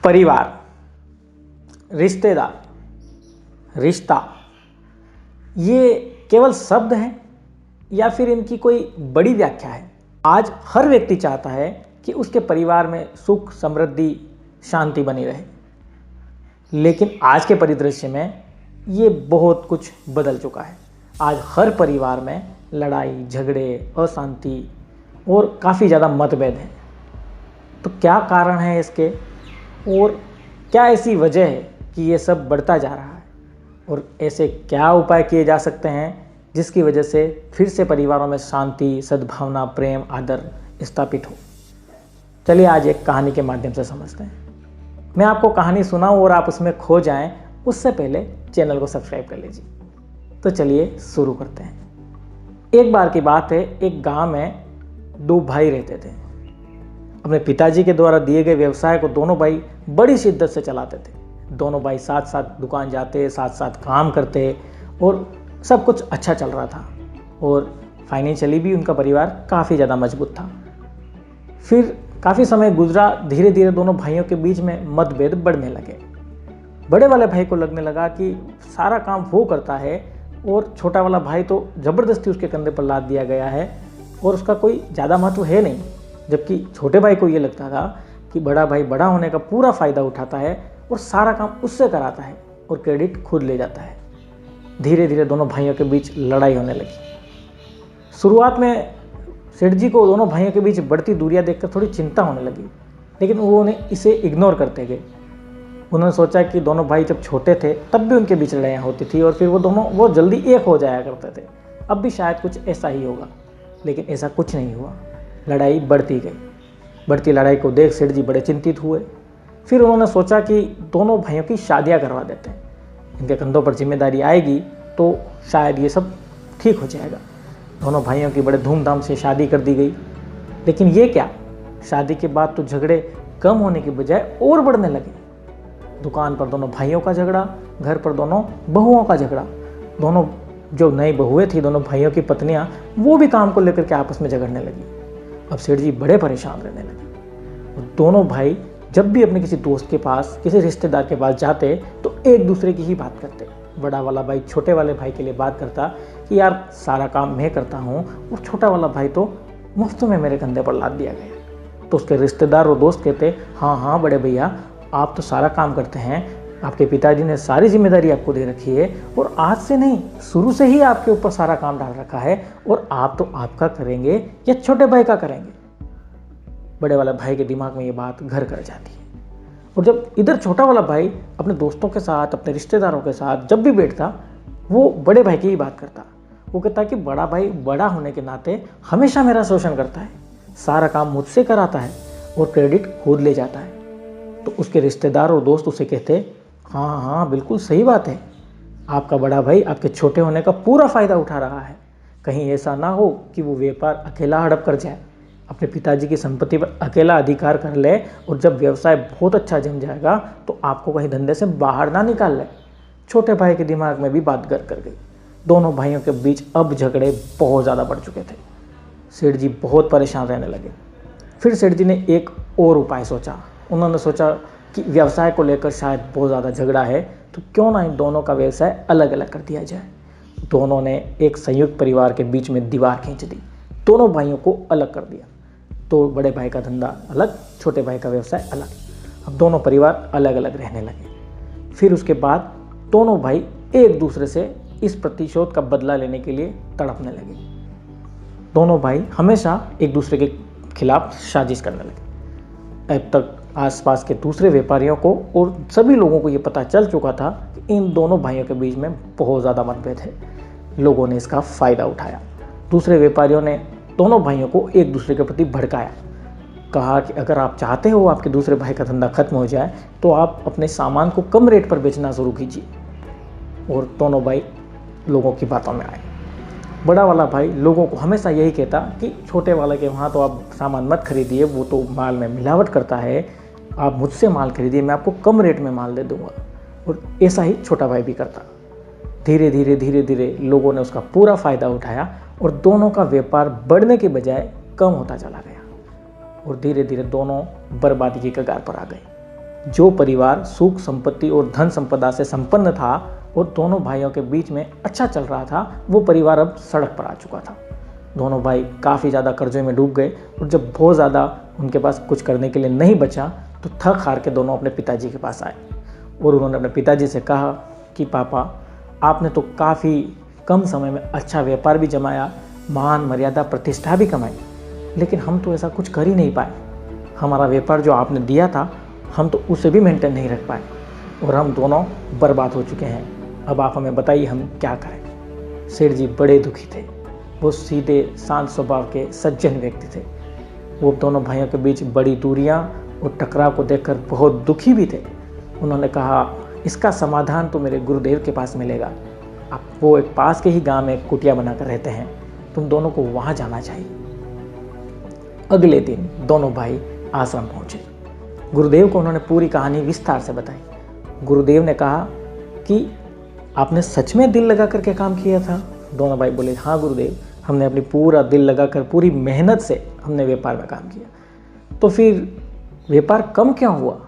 परिवार, रिश्तेदार, रिश्ता, ये केवल शब्द हैं या फिर इनकी कोई बड़ी व्याख्या है? आज हर व्यक्ति चाहता है कि उसके परिवार में सुख, समृद्धि, शांति बनी रहे। लेकिन आज के परिदृश्य में ये बहुत कुछ बदल चुका है। आज हर परिवार में लड़ाई, झगड़े, अशांति और काफ़ी ज़्यादा मतभेद हैं। तो क्या कारण है इसके, और क्या ऐसी वजह है कि ये सब बढ़ता जा रहा है, और ऐसे क्या उपाय किए जा सकते हैं जिसकी वजह से फिर से परिवारों में शांति, सद्भावना, प्रेम, आदर स्थापित हो? चलिए आज एक कहानी के माध्यम से समझते हैं। मैं आपको कहानी सुनाऊं और आप उसमें खो जाएं, उससे पहले चैनल को सब्सक्राइब कर लीजिए। तो चलिए शुरू करते हैं। एक बार की बात है, एक गांव में दो भाई रहते थे। अपने पिताजी के द्वारा दिए गए व्यवसाय को दोनों भाई बड़ी शिद्दत से चलाते थे। दोनों भाई साथ साथ दुकान जाते, साथ साथ काम करते और सब कुछ अच्छा चल रहा था, और फाइनेंशियली भी उनका परिवार काफ़ी ज़्यादा मजबूत था। फिर काफ़ी समय गुजरा, धीरे धीरे दोनों भाइयों के बीच में मतभेद बढ़ने लगे। बड़े वाले भाई को लगने लगा कि सारा काम वो करता है और छोटा वाला भाई तो ज़बरदस्ती उसके कंधे पर लाद दिया गया है और उसका कोई ज़्यादा महत्व है नहीं। जबकि छोटे भाई को ये लगता था कि बड़ा भाई बड़ा होने का पूरा फ़ायदा उठाता है और सारा काम उससे कराता है और क्रेडिट खुद ले जाता है। धीरे धीरे दोनों भाइयों के बीच लड़ाई होने लगी। शुरुआत में सेठ जी को दोनों भाइयों के बीच बढ़ती दूरियां देखकर थोड़ी चिंता होने लगी, लेकिन उन्होंने इसे इग्नोर करते गए। उन्होंने सोचा कि दोनों भाई जब छोटे थे तब भी उनके बीच लड़ाइयाँ होती थी और फिर वो जल्दी एक हो जाया करते थे। अब भी शायद कुछ ऐसा ही होगा, लेकिन ऐसा कुछ नहीं हुआ। लड़ाई बढ़ती गई। बढ़ती लड़ाई को देख सेठ जी बड़े चिंतित हुए। फिर उन्होंने सोचा कि दोनों भाइयों की शादियां करवा देते हैं। इनके कंधों पर जिम्मेदारी आएगी तो शायद ये सब ठीक हो जाएगा। दोनों भाइयों की बड़े धूमधाम से शादी कर दी गई। लेकिन ये क्या, शादी के बाद तो झगड़े कम होने की बजाय और बढ़ने लगे। दुकान पर दोनों भाइयों का झगड़ा, घर पर दोनों बहुओं का झगड़ा। दोनों जो नई बहुएं थी, दोनों भाइयों की पत्नियां, वो भी काम को लेकर के आपस में झगड़ने लगी। अब सेठ जी बड़े परेशान रहने लगे। और दोनों भाई जब भी अपने किसी दोस्त के पास, किसी रिश्तेदार के पास जाते तो एक दूसरे की ही बात करते। बड़ा वाला भाई छोटे वाले भाई के लिए बात करता कि यार सारा काम मैं करता हूँ, और छोटा वाला भाई तो मुफ्त में मेरे कंधे पर लाद दिया गया। तो उसके रिश्तेदार और दोस्त कहते, हाँ हाँ बड़े भैया, आप तो सारा काम करते हैं, आपके पिताजी ने सारी जिम्मेदारी आपको दे रखी है, और आज से नहीं, शुरू से ही आपके ऊपर सारा काम डाल रखा है, और आप तो आपका करेंगे या छोटे भाई का करेंगे। बड़े वाले भाई के दिमाग में ये बात घर कर जाती है। और जब इधर छोटा वाला भाई अपने दोस्तों के साथ, अपने रिश्तेदारों के साथ जब भी बैठता, वो बड़े भाई की ही बात करता। वो कहता कि बड़ा भाई बड़ा होने के नाते हमेशा मेरा शोषण करता है, सारा काम मुझसे कराता है और क्रेडिट खुद ले जाता है। तो उसके रिश्तेदार और दोस्त उसे कहते, हाँ हाँ बिल्कुल सही बात है, आपका बड़ा भाई आपके छोटे होने का पूरा फ़ायदा उठा रहा है। कहीं ऐसा ना हो कि वो व्यापार अकेला हड़प कर जाए, अपने पिताजी की संपत्ति पर अकेला अधिकार कर ले, और जब व्यवसाय बहुत अच्छा जम जाएगा तो आपको कहीं धंधे से बाहर ना निकाल ले। छोटे भाई के दिमाग में भी बात घर कर गई। दोनों भाइयों के बीच अब झगड़े बहुत ज़्यादा बढ़ चुके थे। सेठ जी बहुत परेशान रहने लगे। फिर सेठ जी ने एक और उपाय सोचा। उन्होंने सोचा कि व्यवसाय को लेकर शायद बहुत ज़्यादा झगड़ा है, तो क्यों ना इन दोनों का व्यवसाय अलग अलग कर दिया जाए। दोनों ने एक संयुक्त परिवार के बीच में दीवार खींच दी, दोनों भाइयों को अलग कर दिया। तो बड़े भाई का धंधा अलग, छोटे भाई का व्यवसाय अलग। अब दोनों परिवार अलग अलग रहने लगे। फिर उसके बाद दोनों भाई एक दूसरे से इस प्रतिशोध का बदला लेने के लिए तड़पने लगे। दोनों भाई हमेशा एक दूसरे के खिलाफ साजिश करने लगे। अब तक आसपास के दूसरे व्यापारियों को और सभी लोगों को ये पता चल चुका था कि इन दोनों भाइयों के बीच में बहुत ज़्यादा मतभेद है। लोगों ने इसका फ़ायदा उठाया। दूसरे व्यापारियों ने दोनों भाइयों को एक दूसरे के प्रति भड़काया। कहा कि अगर आप चाहते हो आपके दूसरे भाई का धंधा खत्म हो जाए तो आप अपने सामान को कम रेट पर बेचना शुरू कीजिए। और दोनों भाई लोगों की बातों में आए। बड़ा वाला भाई लोगों को हमेशा यही कहता कि छोटे वाले के वहाँ तो आप सामान मत खरीदिए, वो तो माल में मिलावट करता है, आप मुझसे माल खरीदिए, मैं आपको कम रेट में माल दे दूँगा। और ऐसा ही छोटा भाई भी करता। धीरे धीरे धीरे धीरे लोगों ने उसका पूरा फ़ायदा उठाया और दोनों का व्यापार बढ़ने के बजाय कम होता चला गया, और धीरे धीरे दोनों बर्बादी की कगार पर आ गए। जो परिवार सुख संपत्ति और धन संपदा से संपन्न था और दोनों भाइयों के बीच में अच्छा चल रहा था, वो परिवार अब सड़क पर आ चुका था। दोनों भाई काफ़ी ज़्यादा कर्जे में डूब गए और जब बहुत ज़्यादा उनके पास कुछ करने के लिए नहीं बचा तो थक हार के दोनों अपने पिताजी के पास आए और उन्होंने अपने पिताजी से कहा कि पापा, आपने तो काफ़ी कम समय में अच्छा व्यापार भी जमाया, मान मर्यादा प्रतिष्ठा भी कमाई, लेकिन हम तो ऐसा कुछ कर ही नहीं पाए। हमारा व्यापार जो आपने दिया था हम तो उसे भी मेंटेन नहीं रख पाए और हम दोनों बर्बाद हो चुके हैं। अब आप हमें बताइए हम क्या करें। सेठ जी बड़े दुखी थे। वो सीधे शांत स्वभाव के सज्जन व्यक्ति थे। वो दोनों भाइयों के बीच बड़ी दूरियां और टकराव को देखकर बहुत दुखी भी थे। उन्होंने कहा, इसका समाधान तो मेरे गुरुदेव के पास मिलेगा। अब वो एक पास के ही गांव में कुटिया बनाकर रहते हैं, तुम दोनों को वहां जाना चाहिए। अगले दिन दोनों भाई आश्रम पहुंचे। गुरुदेव को उन्होंने पूरी कहानी विस्तार से बताई। गुरुदेव ने कहा कि आपने सच में दिल लगा करके काम किया था? दोनों भाई बोले, हाँ गुरुदेव, हमने अपनी पूरा दिल लगाकर पूरी मेहनत से हमने व्यापार में काम किया। तो फिर व्यापार कम क्यों हुआ?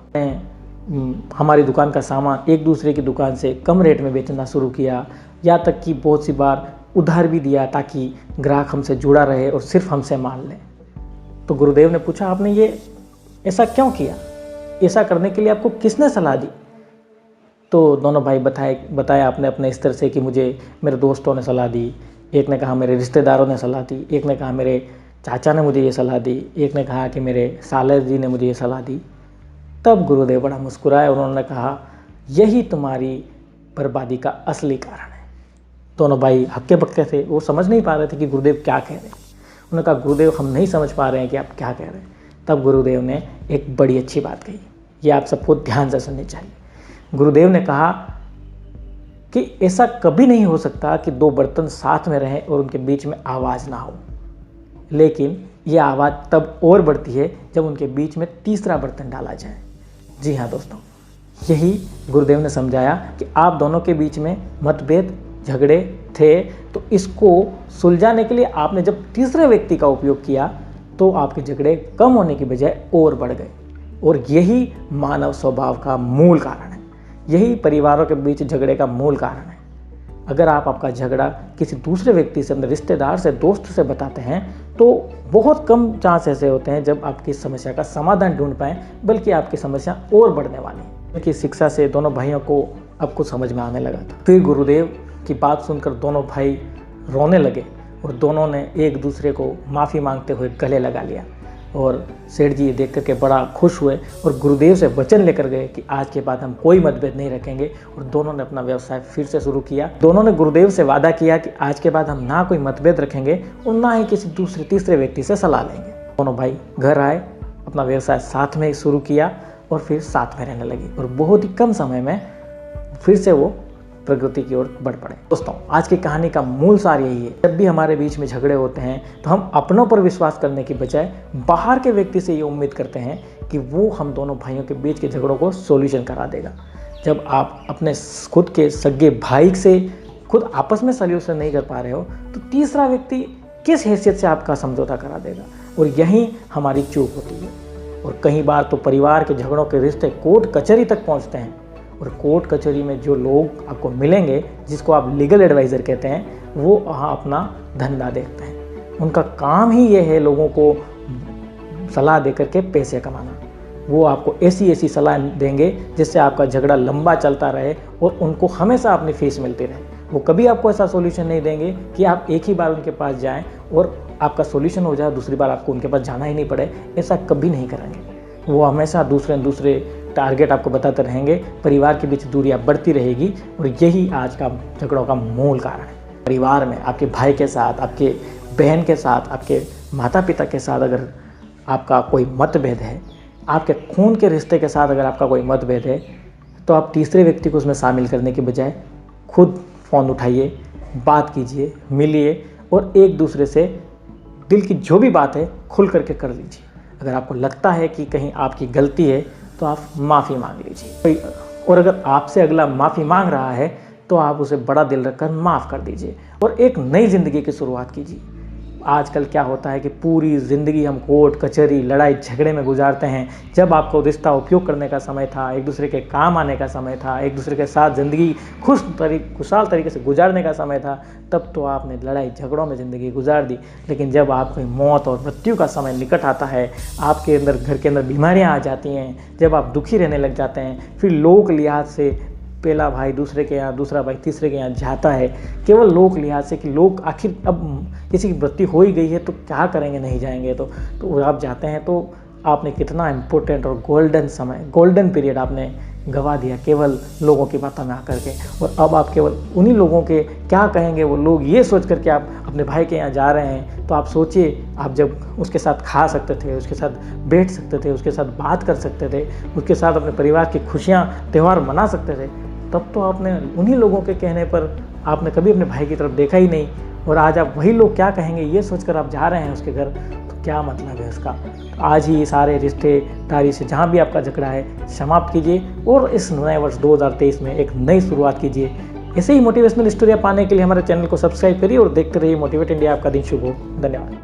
हमारी दुकान का सामान एक दूसरे की दुकान से कम रेट में बेचना शुरू किया, या तक कि बहुत सी बार उधार भी दिया ताकि ग्राहक हमसे जुड़ा रहे और सिर्फ हमसे माल ले। तो गुरुदेव ने पूछा, आपने ये ऐसा क्यों किया? ऐसा करने के लिए आपको किसने सलाह दी? तो दोनों भाई बताया आपने अपने स्तर से कि मुझे मेरे दोस्तों ने सलाह दी, एक ने कहा मेरे रिश्तेदारों ने सलाह दी, एक ने कहा मेरे चाचा ने मुझे ये सलाह दी, एक ने कहा कि मेरे साले जी ने मुझे ये सलाह दी। तब गुरुदेव बड़ा मुस्कुराए और उन्होंने कहा, यही तुम्हारी बर्बादी का असली कारण है। दोनों भाई हक्के बक्के थे, वो समझ नहीं पा रहे थे कि गुरुदेव क्या कह रहे हैं। उन्होंने कहा, गुरुदेव हम नहीं समझ पा रहे हैं कि आप क्या कह रहे हैं। तब गुरुदेव ने एक बड़ी अच्छी बात कही, ये आप सबको ध्यान से सुननी चाहिए। गुरुदेव ने कहा कि ऐसा कभी नहीं हो सकता कि दो बर्तन साथ में रहें और उनके बीच में आवाज़ ना हो, लेकिन यह आवाज़ तब और बढ़ती है जब उनके बीच में तीसरा बर्तन डाला जाए। जी हाँ दोस्तों, यही गुरुदेव ने समझाया कि आप दोनों के बीच में मतभेद झगड़े थे, तो इसको सुलझाने के लिए आपने जब तीसरे व्यक्ति का उपयोग किया तो आपके झगड़े कम होने की बजाय और बढ़ गए। और यही मानव स्वभाव का मूल कारण है, यही परिवारों के बीच झगड़े का मूल कारण है। अगर आप आपका झगड़ा किसी दूसरे व्यक्ति से, अपने रिश्तेदार से, दोस्त से बताते हैं तो बहुत कम चांस ऐसे होते हैं जब आपकी समस्या का समाधान ढूंढ पाएं, बल्कि आपकी समस्या और बढ़ने वाली है। उनकी शिक्षा से दोनों भाइयों को अब कुछ समझ में आने लगा था। फिर गुरुदेव की बात सुनकर दोनों भाई रोने लगे और दोनों ने एक दूसरे को माफ़ी मांगते हुए गले लगा लिया। और सेठ जी ये देख करके बड़ा खुश हुए और गुरुदेव से वचन लेकर गए कि आज के बाद हम कोई मतभेद नहीं रखेंगे। और दोनों ने अपना व्यवसाय फिर से शुरू किया। दोनों ने गुरुदेव से वादा किया कि आज के बाद हम ना कोई मतभेद रखेंगे और ना ही किसी दूसरे तीसरे व्यक्ति से सलाह लेंगे। दोनों भाई घर आए, अपना व्यवसाय साथ में शुरू किया और फिर साथ में रहने लगे और बहुत ही कम समय में फिर से वो प्रगति की ओर बढ़ पड़े। दोस्तों, आज की कहानी का मूल सार यही है, जब भी हमारे बीच में झगड़े होते हैं तो हम अपनों पर विश्वास करने की बजाय बाहर के व्यक्ति से ये उम्मीद करते हैं कि वो हम दोनों भाइयों के बीच के झगड़ों को सॉल्यूशन करा देगा। जब आप अपने खुद के सगे भाई से खुद आपस में सॉल्यूशन नहीं कर पा रहे हो तो तीसरा व्यक्ति किस हैसियत से आपका समझौता करा देगा? और यही हमारी चूक होती है। और कई बार तो परिवार के झगड़ों के रिश्ते कोर्ट कचहरी तक पहुँचते हैं और कोर्ट कचहरी में जो लोग आपको मिलेंगे, जिसको आप लीगल एडवाइज़र कहते हैं, वो वहाँ अपना धंधा देखते हैं। उनका काम ही ये है लोगों को सलाह दे करके पैसे कमाना। वो आपको ऐसी ऐसी सलाह देंगे जिससे आपका झगड़ा लंबा चलता रहे और उनको हमेशा अपनी फीस मिलती रहे। वो कभी आपको ऐसा सॉल्यूशन नहीं देंगे कि आप एक ही बार उनके पास जाएं और आपका सॉल्यूशन हो जाए, दूसरी बार आपको उनके पास जाना ही नहीं पड़े। ऐसा कभी नहीं करेंगे। वो हमेशा दूसरे टारगेट आपको बताते रहेंगे, परिवार के बीच दूरियां बढ़ती रहेगी और यही आज का झगड़ों का मूल कारण है। परिवार में आपके भाई के साथ, आपके बहन के साथ, आपके माता पिता के साथ अगर आपका कोई मतभेद है, आपके खून के रिश्ते के साथ अगर आपका कोई मतभेद है, तो आप तीसरे व्यक्ति को उसमें शामिल करने के बजाय खुद फ़ोन उठाइए, बात कीजिए, मिलिए और एक दूसरे से दिल की जो भी बात है खुल करके कर लीजिए। अगर आपको लगता है कि कहीं आपकी गलती है तो आप माफ़ी मांग लीजिए, और अगर आपसे अगला माफ़ी मांग रहा है तो आप उसे बड़ा दिल रखकर माफ़ कर दीजिए और एक नई ज़िंदगी की शुरुआत कीजिए। आजकल क्या होता है कि पूरी ज़िंदगी हम कोर्ट कचहरी लड़ाई झगड़े में गुजारते हैं। जब आपको रिश्ता उपयोग करने का समय था, एक दूसरे के काम आने का समय था, एक दूसरे के साथ ज़िंदगी खुशहाल तरीके से गुजारने का समय था, तब तो आपने लड़ाई झगड़ों में ज़िंदगी गुजार दी। लेकिन जब आपकी मौत और मृत्यु का समय निकट आता है, आपके अंदर घर के अंदर बीमारियां आ जाती हैं, जब आप दुखी रहने लग जाते हैं, फिर लोक लिहाज से पहला भाई दूसरे के यहाँ, दूसरा भाई तीसरे के यहाँ जाता है, केवल लोक लिहाज से कि लोग आखिर अब किसी की मृत्यु हो ही गई है तो क्या करेंगे, नहीं जाएंगे तो आप जाते हैं, तो आपने कितना इम्पोर्टेंट और गोल्डन पीरियड आपने गवा दिया केवल लोगों की बातों में आकर के। और अब आप केवल उन्हीं लोगों के क्या कहेंगे वो लोग, ये सोच करके आप अपने भाई के यहाँ जा रहे हैं। तो आप सोचिए, आप जब उसके साथ खा सकते थे, उसके साथ बैठ सकते थे, उसके साथ बात कर सकते थे, उसके साथ अपने परिवार की खुशियाँ त्यौहार मना सकते थे, तब तो आपने उन्हीं लोगों के कहने पर आपने कभी अपने भाई की तरफ देखा ही नहीं। और आज आप वही लोग क्या कहेंगे ये सोचकर आप जा रहे हैं उसके घर, तो क्या मतलब है उसका। तो आज ही सारे रिश्तेदारी से जहाँ भी आपका झगड़ा है समाप्त कीजिए और इस नए वर्ष 2023 में एक नई शुरुआत कीजिए। ऐसे ही मोटिवेशनल स्टोरियाँ पाने के लिए हमारे चैनल को सब्सक्राइब करिए और देखते रहिए मोटिवेट इंडिया। आपका दिन शुभ हो। धन्यवाद।